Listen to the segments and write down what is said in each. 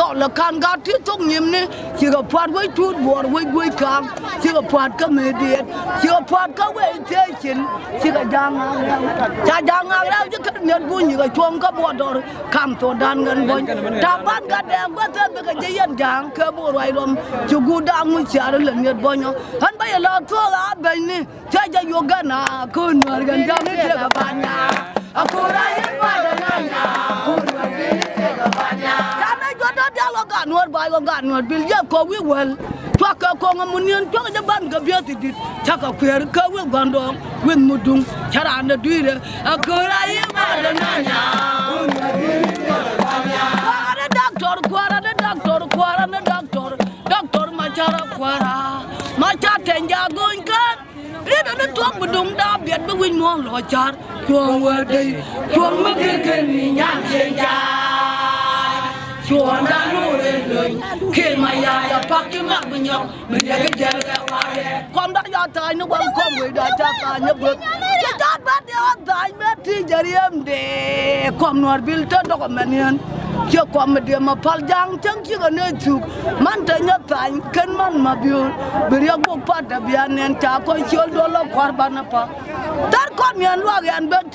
cho là can gạt thiết trong nhiệm này chỉ có phát với chút buồn với cam chỉ có phát các mê điện chỉ có phát các vệ thế chính chỉ có giang ngang ra chứ các nhận vui như cái chuông các bộ đồ cam tổ đàn ngân bồi ta bắt cả đèn bắt thêm cái dây yên giang cái bộ rồi luôn chú gu đang muốn trả được lần nhận bồi nhau hắn bây giờ là thua là bên này chơi chơi yoga na kun mà gần giang này chơi cái bàn nhà aku raya pada nanya kun mà đi chơi cái bàn nhà cha này cho nó đeo cái nuột bài cái nuột bil giờ có quý well cho cái con ngắm muốn cho cái ban cái bia thì chắc cái queer cái quý gan đó quý mudung cha ra nó đuôi đấy aku raya pada nanya kun mà đi chơi cái bàn nhà ada doctor macam kuara macam tenja goingkan ini ada tuang bedung dah biar bewin muang locar tuang wadai tuang mengkekeni nyang tenja tuang dah nurin loi kemaya ya pakai mak benyok menjaga jaga wale kom dah ya tay nu bang kom we dah cakap nyebut kita bat ya tay mati jariam de kom nuar bil tu dokumenian chưa qua một điểm mà phal giang chẳng chỉ có nơi chụp man thấy nhớ thành khen man mà biểu bây giờ buộc phát đã bian nên cha coi chiếu đôi lo khoar ban apa tar con miền loa gan bét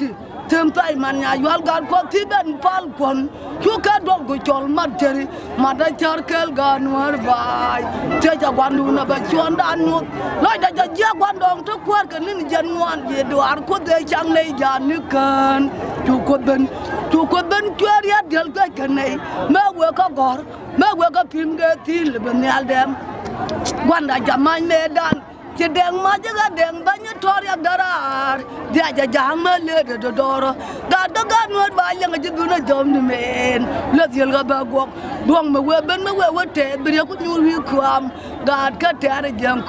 thêm tay man nhà yual gan có thi bên phal con chú cái đồ của chol mặt chơi mà đã char kel gan war bay chơi cho quan du na bị chuan đan nuốt nói đã cho giặc quan đồng thức quát cái nên dân ngoan về đồ ăn có thể chẳng lấy giàn nước cần chú có bên kia riết điều cái này mấy người có gor mấy người có phim cái thì là bên nhà đem quan đã chăm anh mẹ đàn chỉ đèn mà chứ cái đèn bao nhiêu thỏi ya đara dia aja jam le de doro đã cái nuốt bài yang aja tu na jom ni men le diel ga ba gok duang mấy người te bây giờ cũng nhur hi khuam gạt cái tare jam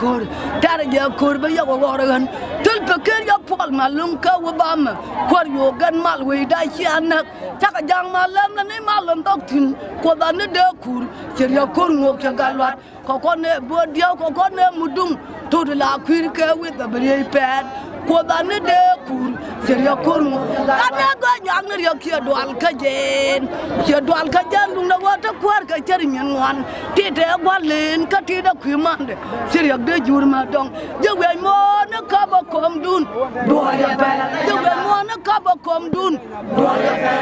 kur bây giờ có gor gan tul peker ya pol malum ka wabam kwar yo gan mal we dai chi anak chắc jang malam na ni malam tok tin ko da ne de kur chỉ ya kur ngok cha galwat ko con ne bo dio ko con ne mudum tu la kwir ke with the very bad ko da ne de kur chỉ ya kur ngok ta ne go yang ne ya kia doal ka jen lung na wa ta kwar ka cheri nyen wan ti de gwa len ka ti da kwi man de chỉ ya de jur ma dong je we mo ne ka ba kom dun do ya pe je we mo ne ka ba kom dun do ya pe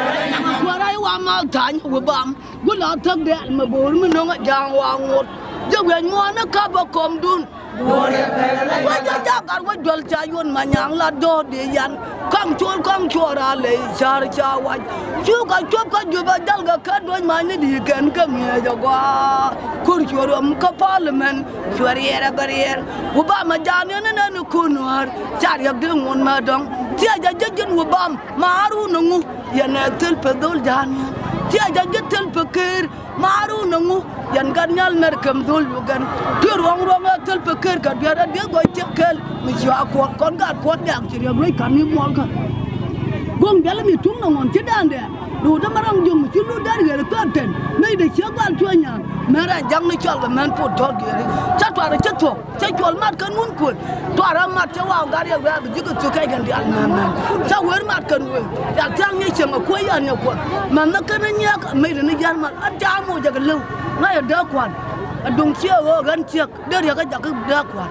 kwa rai wa mal tan wa bam gu la thak de ma bor mi no nga jang wa ngot je we mo ne ka ba kom dun do ya pe wa ja ja gar wa jol cha yon ma nyang la do de yan kang chora le char cha wa chu ka chop ka ju ba dal ga ka do ma ni di ken ka mi ja gwa kur chorom ka parliament choriera barrier wa ba ma jan ne ne kunwar char yak de ngon ma dong tia ja jin wa bam maru nungu yan tel pe dol jan tia ja tel pe ker maru nungu yan gan nyal mer kam dol yu gan ti rong tel pe ker ka biar de go chekel mi jwa ko kon ga ko dak ti re kan ni mol ka gong dal mi tum ngon ti dan de du da marang jum ti lu dar ge ka ten mai de che gal to nya mera jang ni chal ga men po to ge cha to ra cha to cha chol mat kan mun kun to ra mat cha wa ga ya ga ji ko to kai gan di al man cha wer mat kan we ya tang ni che ma ko ya ne ko man na kan nya ka mai de ni jan mat a ta mo ja ga lu na ya da kwan a dung che wo gan che de ya ga ja ga da kwan